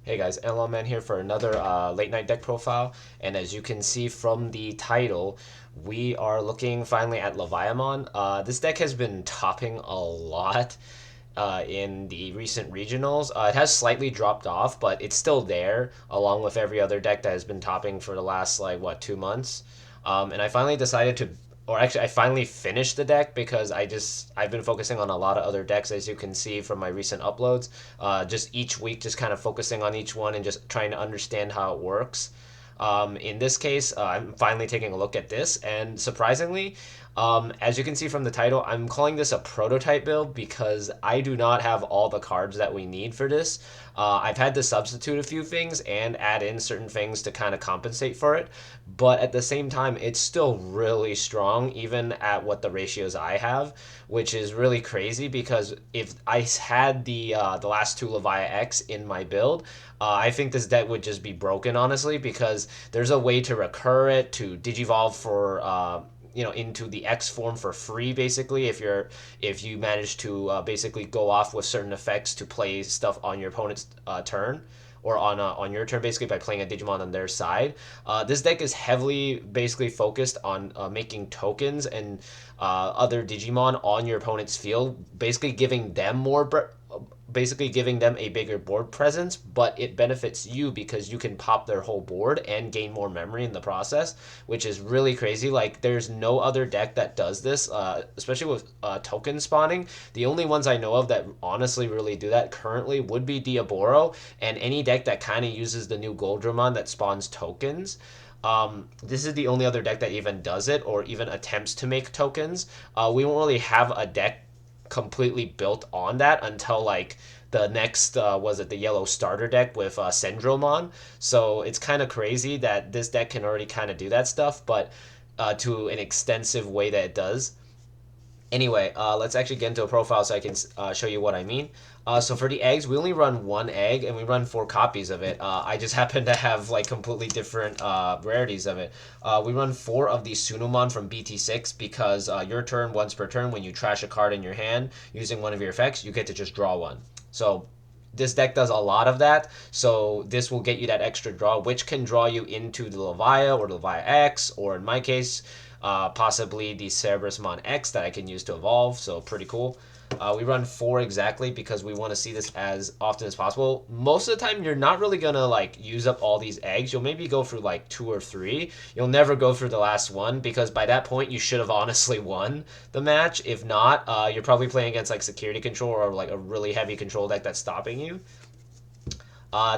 Hey guys, Man here for another late night deck profile. And as you can see from the title, we are looking finally at Leviamon. This deck has been topping a lot in the recent regionals. It has slightly dropped off, but it's still there, along with every other deck that has been topping for the last, like, what, 2 months. And I finally decided to, or actually, I finally finished the deck because I've been focusing on a lot of other decks, as you can see from my recent uploads. Just each week, just kind of focusing on each one and just trying to understand how it works. In this case, I'm finally taking a look at this, and surprisingly, as you can see from the title, I'm calling this a prototype build because I do not have all the cards that we need for this. I've had to substitute a few things and add in certain things to kind of compensate for it, but at the same time, it's still really strong, even at what the ratios I have, which is really crazy because if I had the last two Leviathan X in my build, I think this deck would just be broken, honestly, because there's a way to recur it, to digivolve for into the X form for free, basically, if you manage to basically go off with certain effects to play stuff on your opponent's turn, or on your turn, basically, by playing a Digimon on their side. This deck is heavily basically focused on making tokens and other Digimon on your opponent's field, basically giving them a bigger board presence, but it benefits you because you can pop their whole board and gain more memory in the process, which is really crazy. Like, there's no other deck that does this, especially with token spawning. The only ones I know of that honestly really do that currently would be Diaboro, and any deck that kind of uses the new Goldramon that spawns tokens. This is the only other deck that even does it or even attempts to make tokens. We won't really have a deck completely built on that until, like, the next was it the yellow starter deck with Syndromon. So it's kind of crazy that this deck can already kind of do that stuff, but to an extensive way that it does. Anyway, let's actually get into a profile so I can show you what I mean. So for the eggs, we only run one egg and we run 4 copies of it. I just happen to have, like, completely different rarities of it. We run 4 of the Sunumon from BT6 because your turn, once per turn, when you trash a card in your hand using one of your effects, you get to just draw one. So this deck does a lot of that, so this will get you that extra draw, which can draw you into the Levia or Levia X, or in my case, possibly the Cerebrusmon X that I can use to evolve, so pretty cool. We run 4 exactly because we want to see this as often as possible. Most of the time, you're not really going to, like, use up all these eggs. You'll maybe go through, like, 2 or 3. You'll never go through the last one because by that point, you should have honestly won the match. If not, you're probably playing against, like, security control or, like, a really heavy control deck that's stopping you.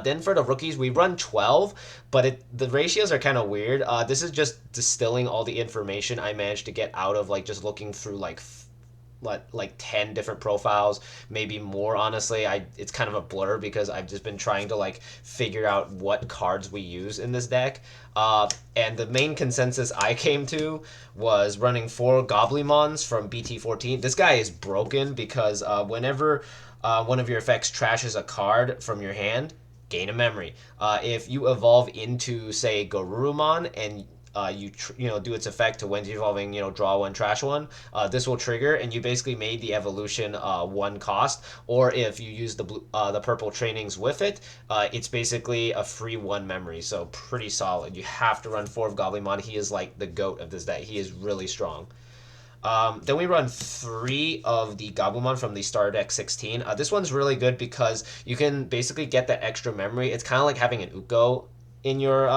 Then for the rookies, we run 12, but the ratios are kind of weird. This is just distilling all the information I managed to get out of, like, just looking through, like 10 different profiles, maybe more, honestly. It's kind of a blur because I've just been trying to, like, figure out what cards we use in this deck. And the main consensus I came to was running 4 Goblimons from BT14. This guy is broken because whenever one of your effects trashes a card from your hand, gain a memory. If you evolve into, say, Garurumon, and you do its effect to when evolving, draw one, trash one, this will trigger, and you basically made the evolution 1 cost. Or if you use the purple trainings with it, it's basically a free 1 memory. So pretty solid. You have to run 4 of Goblimon. He is like the goat of this deck. He is really strong. Then we run 3 of the Gabumon from the Star Deck 16. This one's really good because you can basically get that extra memory. It's kind of like having an Uko in your...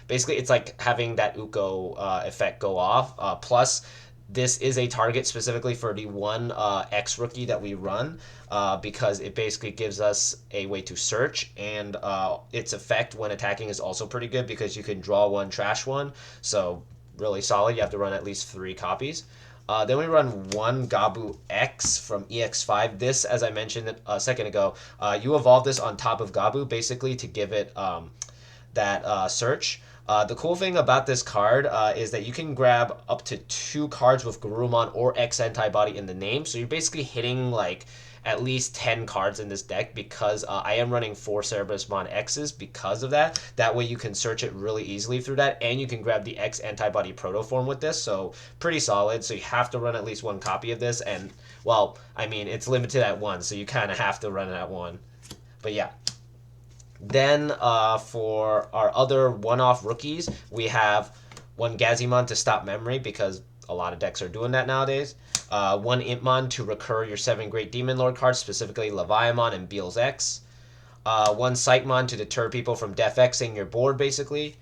basically, it's like having that Uko effect go off. Plus, this is a target specifically for the one X rookie that we run because it basically gives us a way to search, and its effect when attacking is also pretty good because you can draw one, trash one. So really solid. You have to run at least 3 copies. Then we run 1 Gabu X from EX5. This, as I mentioned a second ago, you evolve this on top of Gabu basically to give it that search. The cool thing about this card is that you can grab up to 2 cards with Garurumon or X Antibody in the name. So you're basically hitting, like, at least 10 cards in this deck because I am running 4 Cerebrusmon X's because of that. That way you can search it really easily through that, and you can grab the X Antibody Proto form with this, so pretty solid. So you have to run at least 1 copy of this, and, well, I mean, it's limited at 1, so you kind of have to run it at 1. But yeah. Then for our other one-off rookies, we have one Gazimon to stop memory because a lot of decks are doing that nowadays. One Impmon to recur your 7 Great Demon Lord cards, specifically Leviamon and Beel's X. One Psychmon to deter people from Def Xing your board, basically.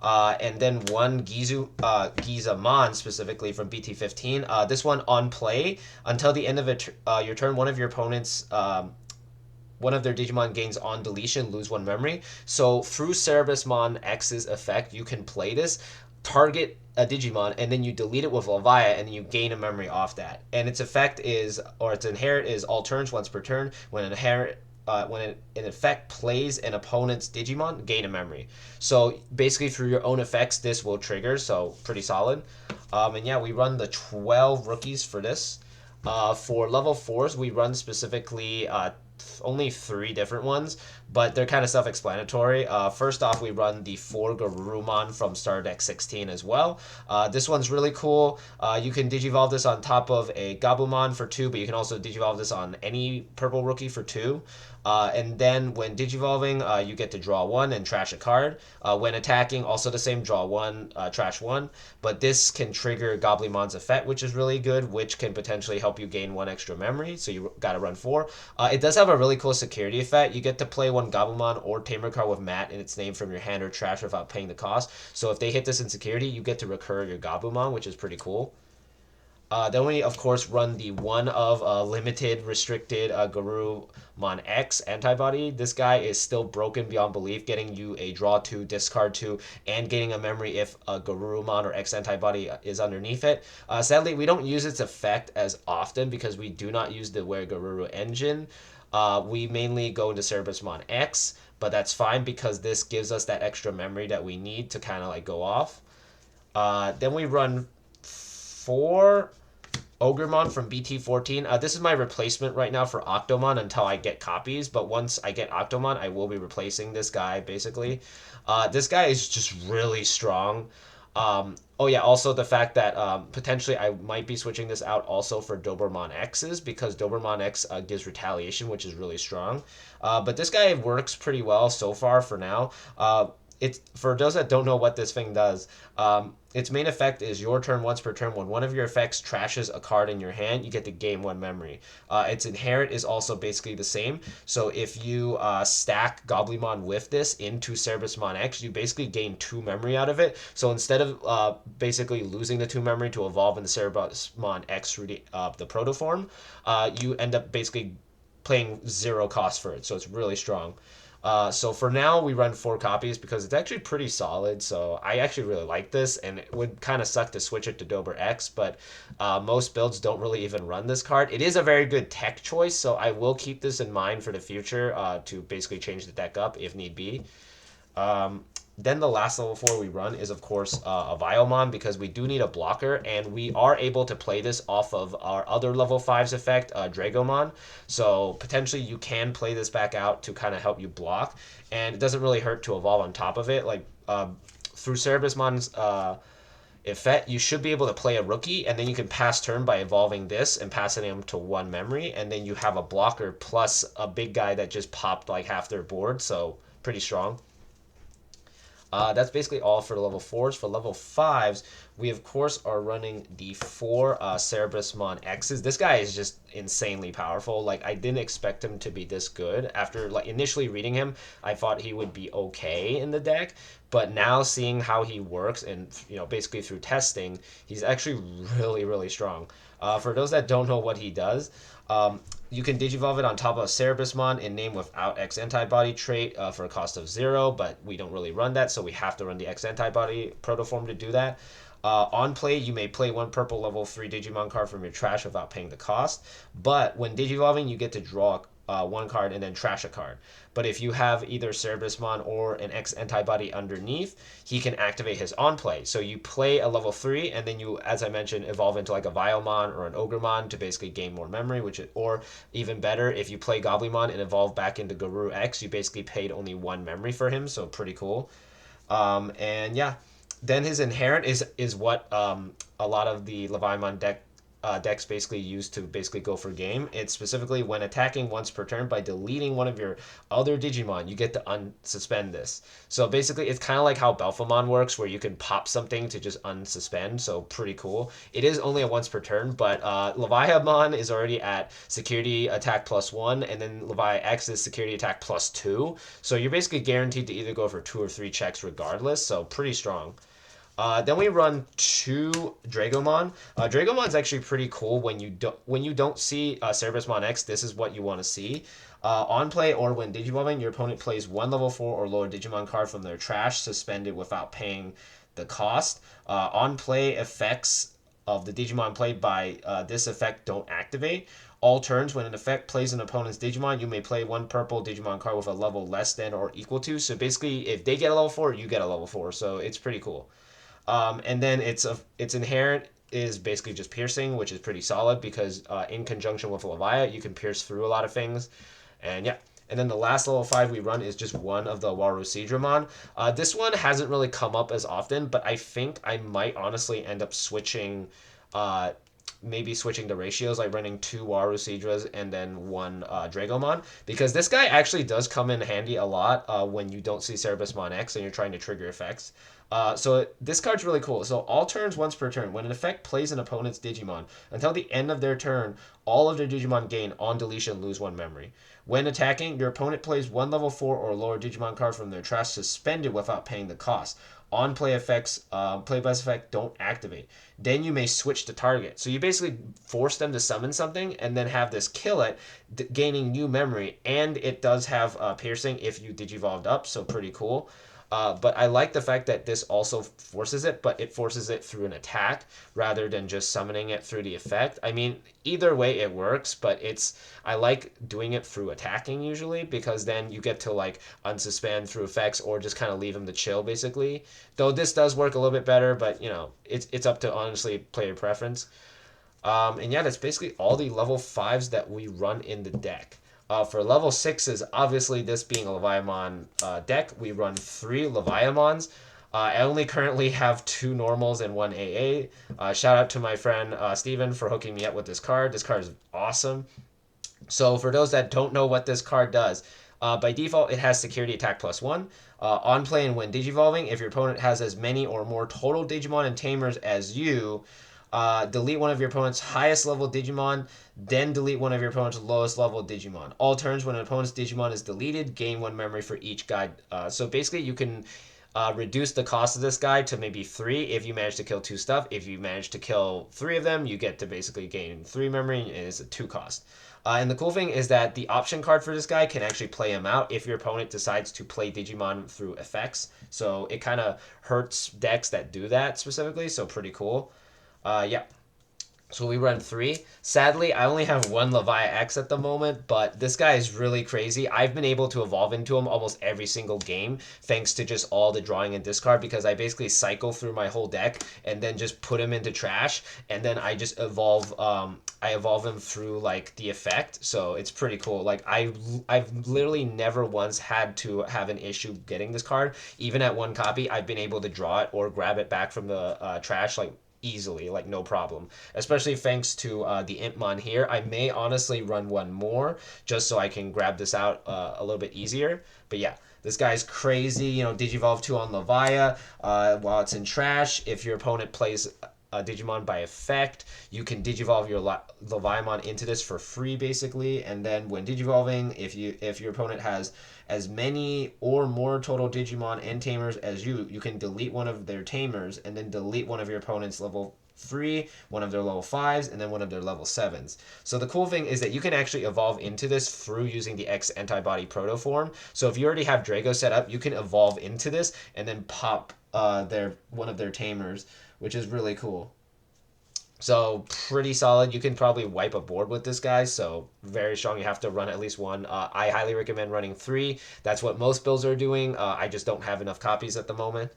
And then one Gizamon specifically from BT15. This one on play until the end of your turn, one of your opponents one of their Digimon gains on deletion, lose one memory. So through Cerebusmon X's effect, you can play this, target a Digimon, and then you delete it with Levia, and then you gain a memory off that. And its effect is, or its inherit is all turns, once per turn. When an effect plays an opponent's Digimon, gain a memory. So basically, through your own effects, this will trigger. So pretty solid. And yeah, we run the 12 rookies for this. For level 4s, we run specifically only 3 different ones, but they're kind of self-explanatory. First off, we run the 4 Garurumon from Star Deck 16 as well. This one's really cool. You can Digivolve this on top of a Gabumon for 2, but you can also Digivolve this on any purple rookie for 2. And then when Digivolving, you get to draw 1 and trash a card. When attacking, also the same, draw 1, trash 1. But this can trigger Goblimon's effect, which is really good, which can potentially help you gain 1 extra memory, so you gotta run 4. It does have a really cool security effect. You get to play 1 Gabumon or Tamer card with Mat in its name from your hand or trash without paying the cost. So if they hit this in security, you get to recur your Gabumon, which is pretty cool. Then we, of course, run the one of limited, restricted Garurumon X antibody. This guy is still broken beyond belief, getting you a draw 2, discard 2, and getting a memory if a Garurumon or X antibody is underneath it. Sadly, we don't use its effect as often because we do not use the Were Garuru engine. We mainly go into Cerebusmon X, but that's fine because this gives us that extra memory that we need to kind of like go off. Then we run 4 Ogremon from BT14. This is my replacement right now for Octomon until I get copies, but once I get Octomon, I will be replacing this guy, basically. This guy is just really strong. Oh yeah, also the fact that potentially I might be switching this out also for Doberman X's because Doberman X gives retaliation, which is really strong. But this guy works pretty well so far for now. It's for those that don't know what this thing does. Its main effect is your turn once per turn. When one of your effects trashes a card in your hand, you get to gain 1 memory. Its inherit is also basically the same. So if you stack Goblymon with this into Cerebusmon X, you basically gain 2 memory out of it. So instead of basically losing the 2 memory to evolve in the Cerebusmon X through the proto form, you end up basically playing 0 cost for it. So it's really strong. So for now, we run 4 copies because it's actually pretty solid. So I actually really like this, and it would kind of suck to switch it to Dober X, but most builds don't really even run this card. It is a very good tech choice, so I will keep this in mind for the future to basically change the deck up if need be. Then the last level 4 we run is, of course, a Viomon because we do need a blocker, and we are able to play this off of our other level 5's effect, Dragomon. So potentially you can play this back out to kind of help you block, and it doesn't really hurt to evolve on top of it. Like through Cerebusmon's effect, you should be able to play a rookie, and then you can pass turn by evolving this and passing him to 1 memory, and then you have a blocker plus a big guy that just popped like half their board, so pretty strong. That's basically all for level 4s. For level 5s, we of course are running the 4 Cerebusmon X's. This guy is just insanely powerful. Like, I didn't expect him to be this good. After like initially reading him, I thought he would be okay in the deck, but now seeing how he works and basically through testing, he's actually really really strong. For those that don't know what he does, you can Digivolve it on top of Cerebusmon in name without X antibody trait for a cost of 0, but we don't really run that, so we have to run the X antibody protoform to do that. On play, you may play 1 purple level 3 Digimon card from your trash without paying the cost, but when Digivolving, you get to draw 1 card and then trash a card. But if you have either Cerebusmon or an X antibody underneath, he can activate his on play. So you play a level 3, and then you, as I mentioned, evolve into like a Viomon or an Ogremon to basically gain more memory, or even better, if you play Goblymon and evolve back into Garuru X, you basically paid only 1 memory for him, so pretty cool. And yeah, then his inherent is what a lot of the Leviamon deck decks basically use to basically go for game. It's specifically when attacking once per turn by deleting one of your other Digimon, you get to unsuspend this. So basically, it's kind of like how Belphemon works, where you can pop something to just unsuspend. So pretty cool. It is only a once per turn, but Leviamon is already at security attack +1, and then Levi X is security attack +2. So you're basically guaranteed to either go for 2 or 3 checks regardless. So pretty strong. Then we run 2 Dragomon. Dragomon's actually pretty cool when you don't see Cerebusmon X. This is what you want to see. On play or when Digivolving, your opponent plays 1 level 4 or lower Digimon card from their trash, suspended without paying the cost. On play effects of the Digimon played by this effect don't activate. All turns, when an effect plays an opponent's Digimon, you may play 1 purple Digimon card with a level less than or equal to. So basically, if they get a level 4, you get a level 4. So it's pretty cool. And then its inherent is basically just piercing, which is pretty solid because in conjunction with Levia, you can pierce through a lot of things. And yeah. And then the last level 5 we run is just one of the Warusidramon. This one hasn't really come up as often, but I think I might honestly end up switching, maybe switching the ratios, like running 2 Warusidras and then 1 Dragomon, because this guy actually does come in handy a lot when you don't see Cerebusmon X and you're trying to trigger effects. So this card's really cool. So all turns once per turn. When an effect plays an opponent's Digimon, until the end of their turn, all of their Digimon gain on deletion lose 1 memory. When attacking, your opponent plays 1 level 4 or lower Digimon card from their trash suspended without paying the cost. On play effects, play best effect don't activate. Then you may switch to target. So you basically force them to summon something and then have this kill it, gaining new memory. And it does have piercing if you Digivolved up, so pretty cool. But I like the fact that this also forces it, but it forces it through an attack rather than just summoning it through the effect. I mean, either way it works, but I like doing it through attacking usually because then you get to like unsuspend through effects or just kind of leave him to chill basically. Though this does work a little bit better, but you know, it's up to honestly player preference. And yeah, that's basically all the level 5s that we run in the deck. For level 6s, obviously this being a Leviamon deck, we run 3 Leviamons. I only currently have 2 normals and 1 AA. Shout out to my friend Steven for hooking me up with this card. This card is awesome. So for those that don't know what this card does, by default it has security attack +1. On play and when Digivolving, if your opponent has as many or more total Digimon and Tamers as you, delete one of your opponent's highest level Digimon, then delete one of your opponent's lowest level Digimon. All turns when an opponent's Digimon is deleted, gain 1 memory for each guy. So basically you can reduce the cost of this guy to maybe 3 if you manage to kill 2 stuff. If you manage to kill 3 of them, you get to basically gain 3 memory, and it's a 2 cost. And the cool thing is that the option card for this guy can actually play him out if your opponent decides to play Digimon through effects. So it kind of hurts decks that do that specifically, so pretty cool. Yeah. So we run 3. Sadly, I only have 1 Levi X at the moment, but this guy is really crazy. I've been able to evolve into him almost every single game thanks to just all the drawing and discard because I basically cycle through my whole deck and then just put him into trash and then I just evolve I evolve him through like the effect. So it's pretty cool. Like I've literally never once had to have an issue getting this card. Even at 1 copy, I've been able to draw it or grab it back from the trash like easily, like no problem. Especially thanks to the Impmon here. I may honestly run 1 more just so I can grab this out a little bit easier. But yeah, this guy's crazy. You know, Digivolve 2 on Levia while it's in trash. If your opponent plays Digimon by effect, you can Digivolve your Leviamon into this for free basically, and then when Digivolving, if your opponent has as many or more total Digimon and Tamers as you can delete one of their Tamers and then delete one of your opponent's level 3, one of their level 5s, and then one of their level 7s. So the cool thing is that you can actually evolve into this through using the X antibody proto form. So if you already have Drago set up, you can evolve into this and then pop one of their Tamers, which is really cool. So pretty solid. You can probably wipe a board with this guy. So very strong. You have to run at least 1. I highly recommend running 3. That's what most builds are doing. I just don't have enough copies at the moment.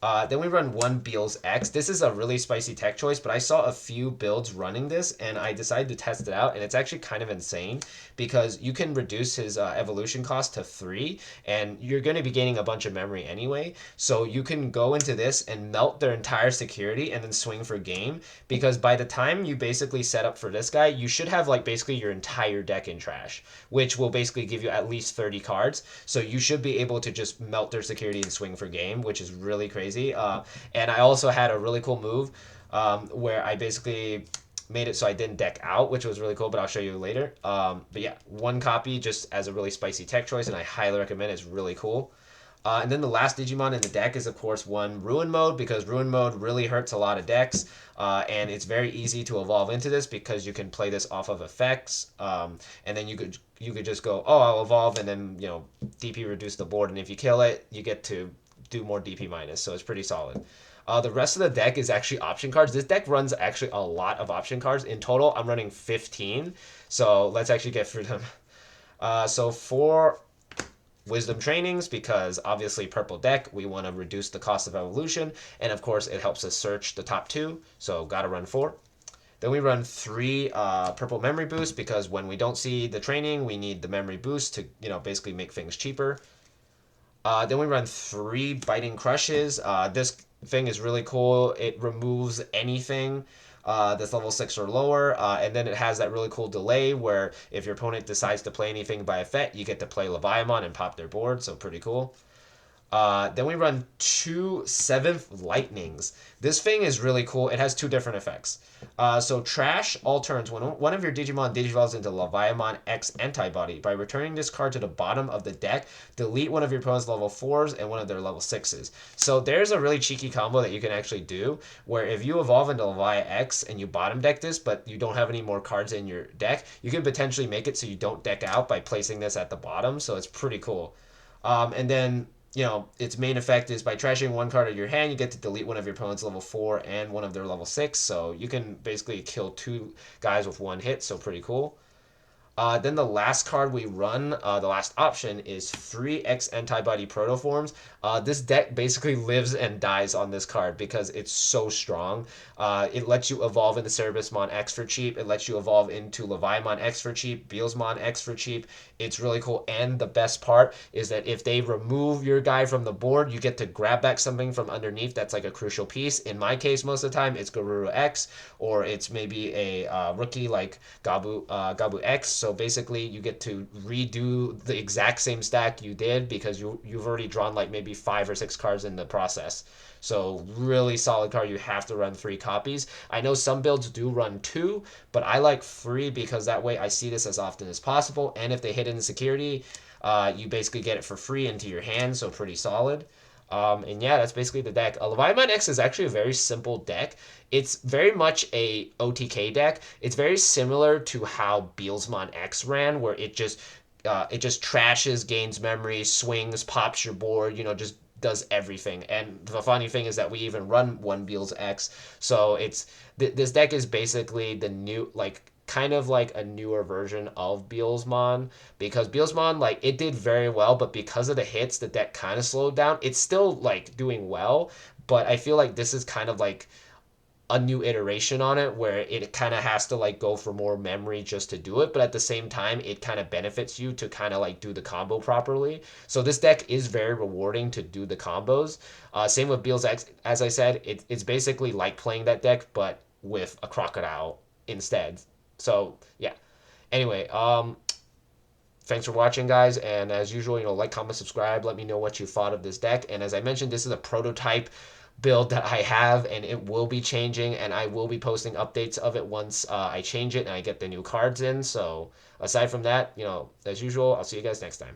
Then we run one Beals X. This is a really spicy tech choice, but I saw a few builds running this, and I decided to test it out, and it's actually kind of insane because you can reduce his evolution cost to 3, and you're going to be gaining a bunch of memory anyway. So you can go into this and melt their entire security and then swing for game, because by the time you basically set up for this guy, you should have like basically your entire deck in trash, which will basically give you at least 30 cards. So you should be able to just melt their security and swing for game, which is really crazy. And I also had a really cool move where I basically made it so I didn't deck out, which was really cool, but I'll show you later. But yeah, one copy just as a really spicy tech choice, and I highly recommend it. It's really cool. And then the last Digimon in the deck is, of course, one Ruin Mode, because Ruin Mode really hurts a lot of decks, and it's very easy to evolve into this because you can play this off of effects, and then you could just go, oh, I'll evolve, and then DP reduce the board, and if you kill it, you get to do more DP minus, so it's pretty solid. The rest of the deck is actually option cards. This deck runs actually a lot of option cards. In total, I'm running 15, so let's actually get through them. So for wisdom trainings, because obviously purple deck, we want to reduce the cost of evolution, and of course it helps us search the top 2, so gotta run 4. Then we run 3 purple memory boosts, because when we don't see the training, we need the memory boost to basically make things cheaper. Then we run 3 biting crushes. This thing is really cool. It removes anything that's level 6 or lower, and then it has that really cool delay where if your opponent decides to play anything by effect, you get to play Leviamon and pop their board, so pretty cool. Then we run 2 7th Lightnings. This thing is really cool. It has 2 different effects. So Trash all turns. When one of your Digimon digivolves into Leviamon X Antibody, by returning this card to the bottom of the deck, delete one of your opponent's level 4s and one of their level 6s. So there's a really cheeky combo that you can actually do, where if you evolve into Levi X and you bottom deck this, but you don't have any more cards in your deck, you can potentially make it so you don't deck out by placing this at the bottom, so it's pretty cool. And then its main effect is by trashing one card out of your hand, you get to delete one of your opponent's level 4 and one of their level 6. So you can basically kill 2 guys with 1 hit, so pretty cool. Then the last card we run, the last option, is 3x Antibody Protoforms. This deck basically lives and dies on this card because it's so strong. It lets you evolve into Cerebusmon X for cheap. It lets you evolve into Leviamon X for cheap, Beelsmon X for cheap. It's really cool. And the best part is that if they remove your guy from the board, you get to grab back something from underneath that's like a crucial piece. In my case, most of the time, it's Garuru X, or it's maybe a rookie like Gabu X. So basically, you get to redo the exact same stack you did because you've already drawn like maybe 5 or 6 cards in the process. So really solid card. You have to run 3 copies. I know some builds do run 2, but I like 3 because that way I see this as often as possible. And if they hit in security, you basically get it for free into your hand. So pretty solid. And yeah, that's basically the deck. Leviamon X is actually a very simple deck. It's very much a OTK deck. It's very similar to how Beelsmon X ran, where it just trashes, gains memory, swings, pops your board, just does everything. And the funny thing is that we even run one Beals X. So this deck is basically the new, like, kind of like a newer version of Beelsmon, because Beelsmon, like, it did very well, but because of the hits, the deck kind of slowed down. It's still like doing well, but I feel like this is kind of like a new iteration on it where it kind of has to like go for more memory just to do it, but at the same time it kind of benefits you to kind of like do the combo properly. So this deck is very rewarding to do the combos. Same with Beals X. As I said, it's basically like playing that deck but with a crocodile instead. So yeah, anyway, thanks for watching, guys, and as usual, like, comment, subscribe, let me know what you thought of this deck. And as I mentioned, this is a prototype build that I have, and it will be changing, and I will be posting updates of it once I change it and I get the new cards in. So aside from that, as usual, I'll see you guys next time.